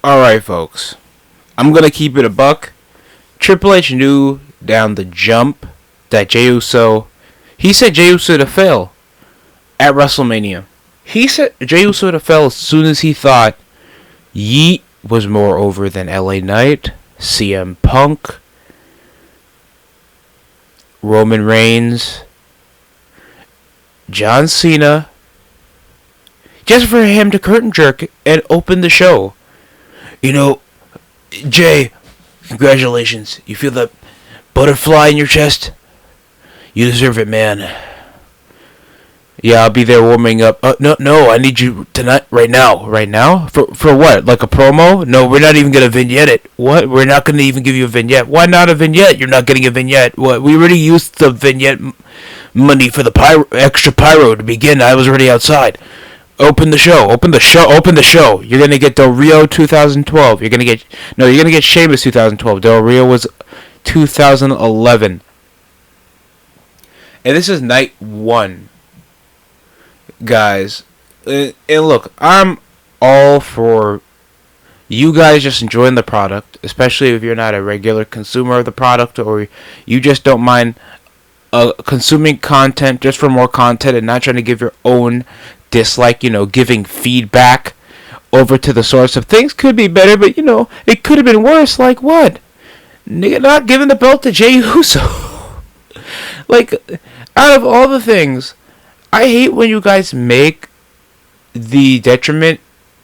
Alright, folks. I'm going to keep it a buck. Triple H knew down the jump that Jey Uso... He said Jey Uso to fail at WrestleMania. He said Jey Uso to fail as soon as he thought Yeet was more over than LA Knight, CM Punk, Roman Reigns, John Cena, just for him to curtain jerk and open the show. You know, Jay, congratulations. You feel that butterfly in your chest? You deserve it, man. Yeah, I'll be there warming up. No, I need you tonight, right now. Right now? For what? Like a promo? No, we're not even going to vignette it. What? We're not going to even give you a vignette. Why not a vignette? You're not getting a vignette. What? We already used the vignette money for the extra pyro to begin. I was already outside. Open the show. You're going to get Del Rio 2012. You're going to get Sheamus 2012. Del Rio was 2011. And this is night one. Guys, and look, I'm all for you guys just enjoying the product, especially if you're not a regular consumer of the product, or you just don't mind consuming content just for more content and not trying to give your own dislike, giving feedback over to the source of things could be better, but it could have been worse. Like what? Nigga, not giving the belt to Jey Uso. Like, out of all the things, I hate when you guys make the detriment,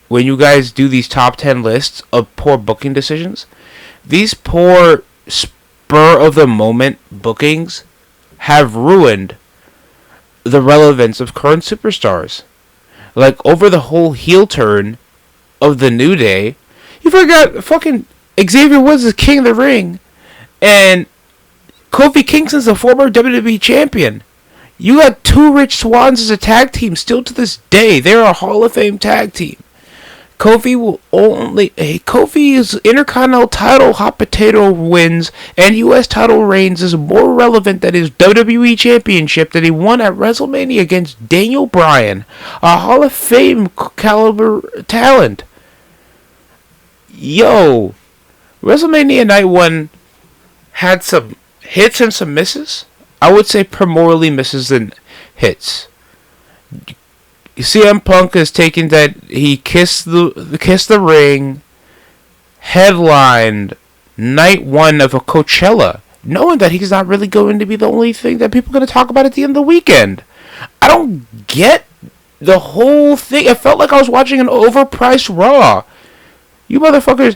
when you guys do these top 10 lists of poor booking decisions. These poor spur-of-the-moment bookings have ruined the relevance of current superstars. Like, over the whole heel turn of the New Day, you forgot fucking Xavier Woods is King of the Ring, and Kofi Kingston's a former WWE champion. You got two Rich Swans as a tag team still to this day. They're a Hall of Fame tag team. Kofi's Intercontinental title hot potato wins and U.S. title reigns is more relevant than his WWE championship that he won at WrestleMania against Daniel Bryan, a Hall of Fame caliber talent. Yo, WrestleMania Night 1 had some hits and some misses. I would say primarily misses than hits. CM Punk is taking that he kissed the ring, headlined night 1 of a Coachella, knowing that he's not really going to be the only thing that people are going to talk about at the end of the weekend. I don't get the whole thing. It felt like I was watching an overpriced Raw. You motherfuckers.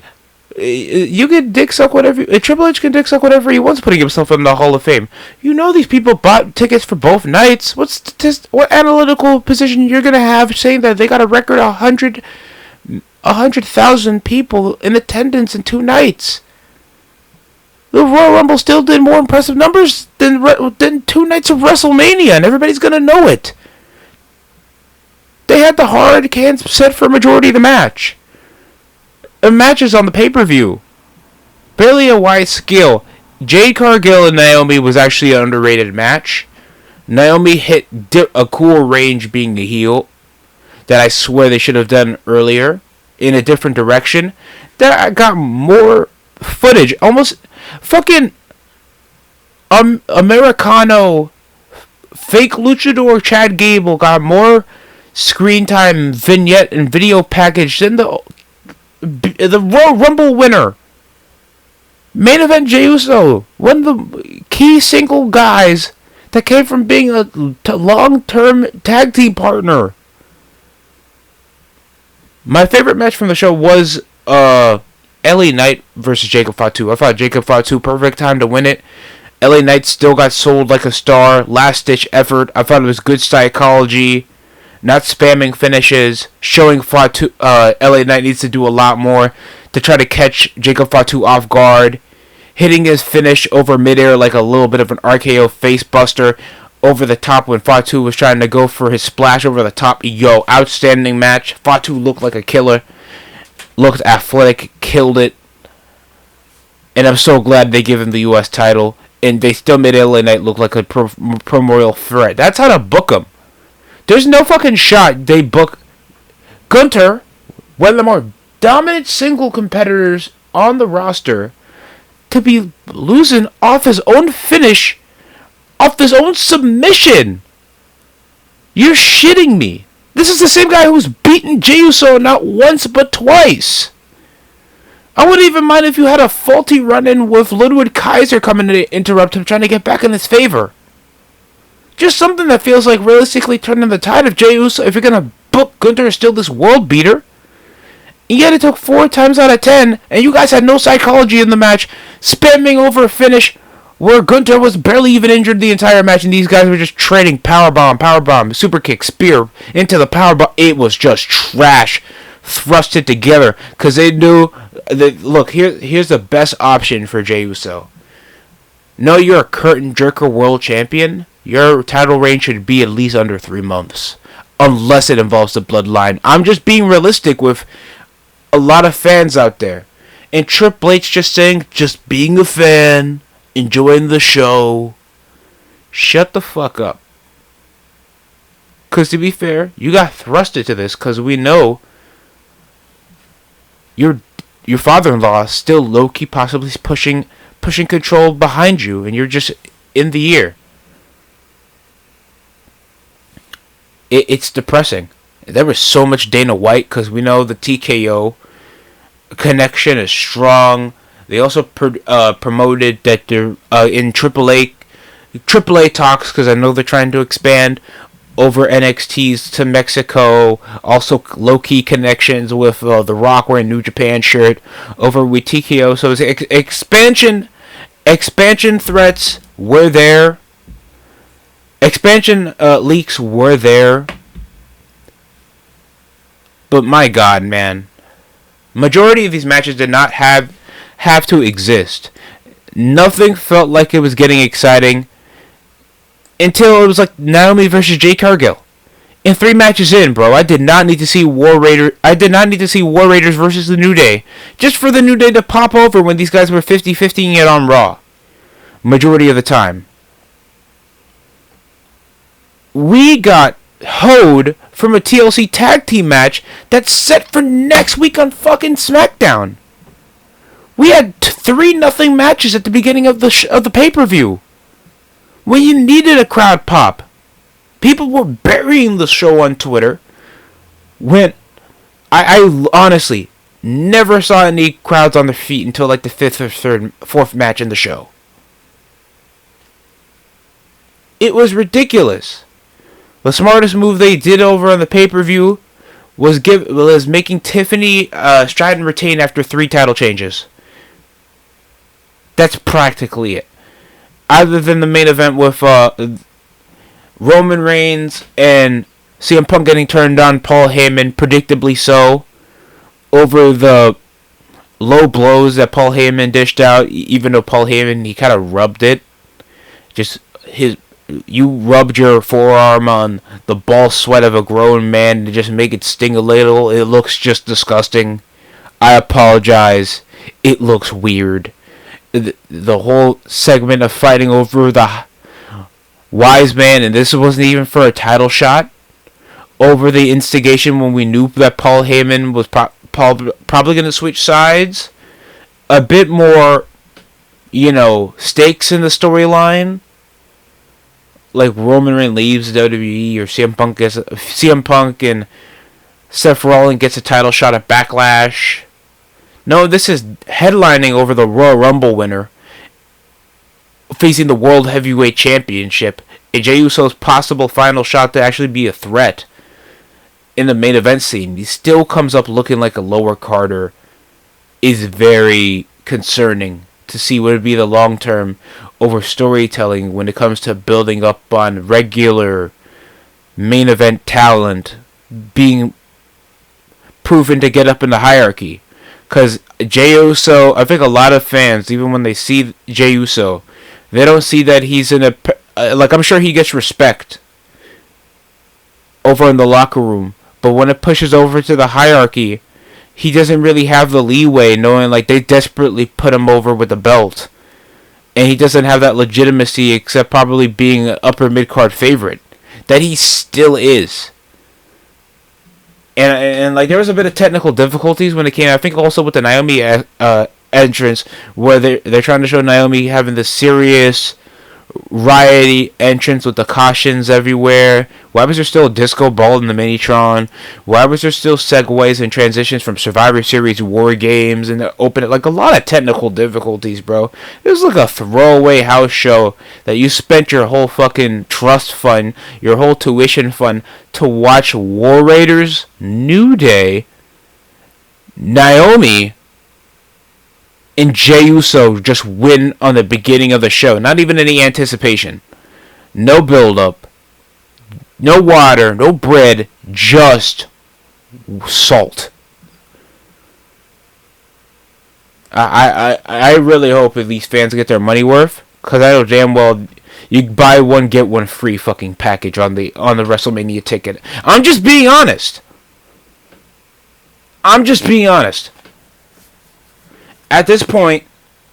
You can dick suck whatever. Triple H can dick suck whatever he wants, putting himself in the Hall of Fame. These people bought tickets for both nights. What analytical position you're gonna have saying that they got a record 100,000 people in attendance in 2 nights? The Royal Rumble still did more impressive numbers than 2 nights of WrestleMania, and everybody's gonna know it. They had the hard cans set for a majority of the match. Matches on the pay-per-view. Barely a wide scale. Jade Cargill and Naomi was actually an underrated match. Naomi hit a cool range being the heel that I swear they should have done earlier in a different direction. That got more footage. Almost fucking Americano fake luchador Chad Gable got more screen time, vignette, and video package than the Royal Rumble winner. Main event Jey Uso, one of the key single guys that came from being a long-term tag team partner. My favorite match from the show was LA Knight versus Jacob Fatu. I thought Jacob Fatu, perfect time to win it. LA Knight still got sold like a star. Last-ditch effort. I thought it was good psychology. Not spamming finishes, showing Fatu, LA Knight needs to do a lot more to try to catch Jacob Fatu off guard. Hitting his finish over midair like a little bit of an RKO face buster over the top when Fatu was trying to go for his splash over the top. Yo, outstanding match. Fatu looked like a killer. Looked athletic, killed it. And I'm so glad they gave him the U.S. title. And they still made LA Knight look like a primordial threat. That's how to book him. There's no fucking shot they book Gunter, one of the more dominant single competitors on the roster to be losing off his own finish, off his own submission. You're shitting me. This is the same guy who's beaten Jey Uso not once but twice. I wouldn't even mind if you had a faulty run-in with Ludwig Kaiser coming to interrupt him, trying to get back in his favor. Just something that feels like realistically turning the tide of Jey Uso if you're going to book Gunther as still this world beater. And yet it took 4 times out of 10, and you guys had no psychology in the match, spamming over a finish where Gunther was barely even injured the entire match, and these guys were just trading powerbomb, super kick, spear into the powerbomb. It was just trash. Thrust it together because they knew that, look, here's the best option for Jey Uso. No, you're a curtain jerker world champion. Your title reign should be at least under 3 months, unless it involves the bloodline. I'm just being realistic with a lot of fans out there, and Triple H just saying, just being a fan, enjoying the show. Shut the fuck up. Because to be fair, you got thrusted to this because we know your father-in-law is still low-key possibly pushing control behind you, and you're just in the ear. It's depressing. There was so much Dana White because we know the TKO connection is strong. They also promoted that they're in AAA talks because I know they're trying to expand over NXT's to Mexico. Also low-key connections with The Rock wearing New Japan shirt over with TKO. So it's expansion threats were there. Expansion leaks were there. But my God, man. Majority of these matches did not have to exist. Nothing felt like it was getting exciting until it was like Naomi versus Jade Cargill. In 3 matches in, bro, I did not need to see War Raiders versus the New Day. Just for the New Day to pop over when these guys were 50-50ing it on Raw. Majority of the time. We got hoed from a TLC tag team match that's set for next week on fucking SmackDown. We had 3-0 matches at the beginning of the pay-per-view. When you needed a crowd pop. People were burying the show on Twitter. When I honestly never saw any crowds on their feet until like the 5th or 4th match in the show. It was ridiculous. The smartest move they did over on the pay-per-view was making Tiffany Stratton retain after 3 title changes. That's practically it. Other than the main event with Roman Reigns and CM Punk getting turned on, Paul Heyman, predictably so, over the low blows that Paul Heyman dished out, even though Paul Heyman, he kind of rubbed it. You rubbed your forearm on the ball sweat of a grown man to just make it sting a little. It looks just disgusting. I apologize. It looks weird. The whole segment of fighting over the Wise Man, and this wasn't even for a title shot, over the instigation when we knew that Paul Heyman was probably going to switch sides. A bit more, stakes in the storyline. Like Roman Reigns leaves WWE, or CM Punk and Seth Rollins gets a title shot at Backlash. No, this is headlining over the Royal Rumble winner facing the World Heavyweight Championship. And Jey Uso's possible final shot to actually be a threat in the main event scene. He still comes up looking like a lower Carter. Is very concerning to see what would be the long term over storytelling when it comes to building up on regular main event talent being proven to get up in the hierarchy. Because Jey Uso, I think a lot of fans, even when they see Jey Uso, they don't see that he's in a... I'm sure he gets respect over in the locker room. But when it pushes over to the hierarchy, he doesn't really have the leeway, knowing like they desperately put him over with the belt. And he doesn't have that legitimacy except probably being an upper mid-card favorite. That he still is. and like there was a bit of technical difficulties when it came. I think also with the Naomi entrance, where they're trying to show Naomi having the serious riot entrance with the cautions everywhere. Why was there still a disco ball in the Minitron? Why was there still segues and transitions from Survivor Series War Games and open it? Like a lot of technical difficulties, bro. It was like a throwaway house show that you spent your whole fucking trust fund, your whole tuition fund to watch War Raiders, New Day, Naomi, and Jey Uso just win on the beginning of the show. Not even any anticipation. No build-up. No water. No bread. Just salt. I really hope at least fans get their money worth. Because I know damn well you buy one, get one free fucking package on the WrestleMania ticket. I'm just being honest. At this point,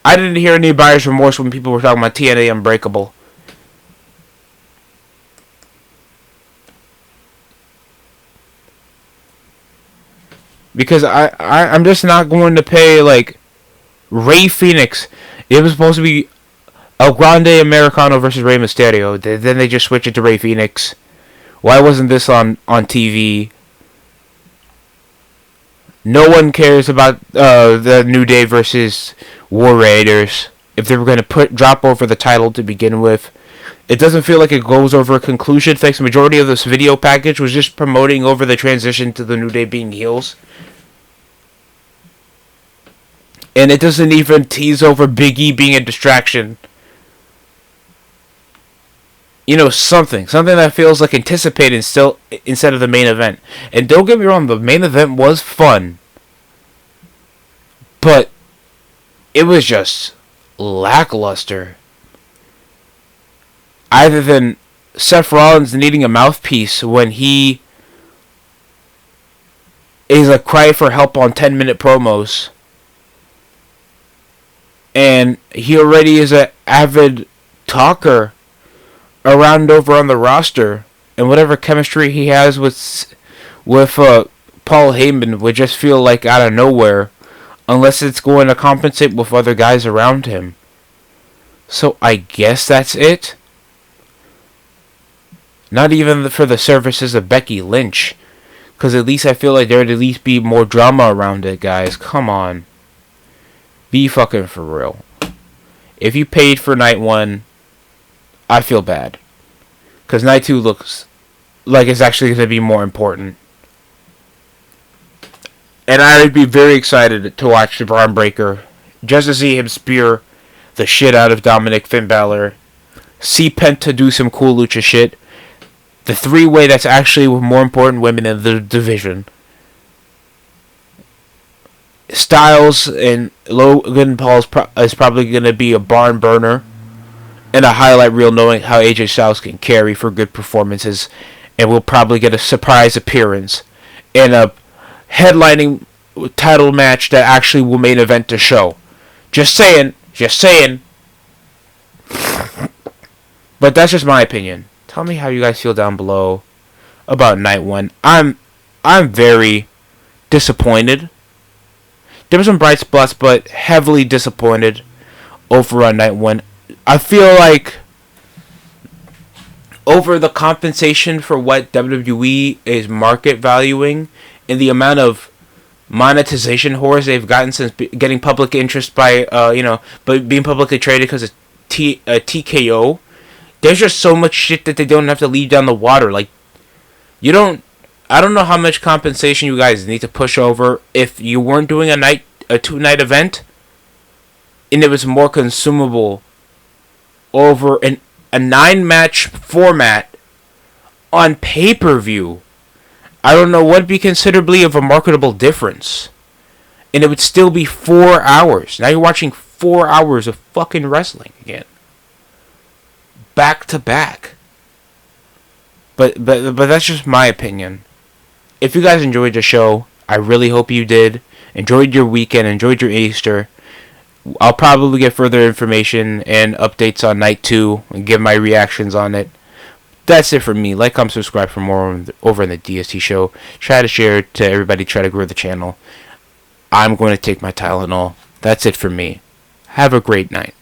I didn't hear any buyer's remorse when people were talking about TNA Unbreakable. Because I'm just not going to pay, like, Rey Fenix. It was supposed to be El Grande Americano versus Rey Mysterio. Then they just switched it to Rey Fenix. Why wasn't this on TV? No one cares about the New Day versus War Raiders. If they were going to drop over the title to begin with, it doesn't feel like it goes over a conclusion. Thanks, the majority of this video package was just promoting over the transition to the New Day being heels, and it doesn't even tease over Big E being a distraction. You know, something that feels like anticipated still instead of the main event. And don't get me wrong, the main event was fun, but it was just lackluster. Other than Seth Rollins needing a mouthpiece when he is like crying for help on 10-minute promos, and he already is an avid talker around over on the roster, and whatever chemistry he has with Paul Heyman would just feel like out of nowhere, unless it's going to compensate with other guys around him. So I guess that's it. Not even for the services of Becky Lynch, because at least I feel like there'd at least be more drama around it, guys. Come on, be fucking for real. If you paid for night 1, I feel bad, because night 2 looks like it's actually going to be more important. And I would be very excited to watch the Braun Breaker, just to see him spear the shit out of Dominic Finn Balor, see Penta do some cool lucha shit, the 3-way that's actually with more important women in the division. Styles and Logan Paul is probably going to be a barn burner and a highlight reel, knowing how AJ Styles can carry for good performances, and we'll probably get a surprise appearance in a headlining title match that actually will main event the show. Just saying. But that's just my opinion. Tell me how you guys feel down below about night 1. I'm very disappointed. There were some bright spots, but heavily disappointed over on night 1. I feel like over the compensation for what WWE is market valuing and the amount of monetization whores they've gotten since getting public interest by but being publicly traded because of TKO, there's just so much shit that they don't have to leave down the water. Like, I don't know how much compensation you guys need to push over if you weren't doing a 2-night event and it was more consumable over a 9-match format on pay-per-view. I don't know what would be considerably of a marketable difference. And it would still be 4 hours. Now you're watching 4 hours of fucking wrestling again. Back to back. But that's just my opinion. If you guys enjoyed the show, I really hope you did. Enjoyed your weekend, enjoyed your Easter. I'll probably get further information and updates on night 2 and give my reactions on it. that's it for me. Like, comment, subscribe for more over in the DST show. Try to share it to everybody. Try to grow the channel. I'm going to take my Tylenol. That's it for me. Have a great night.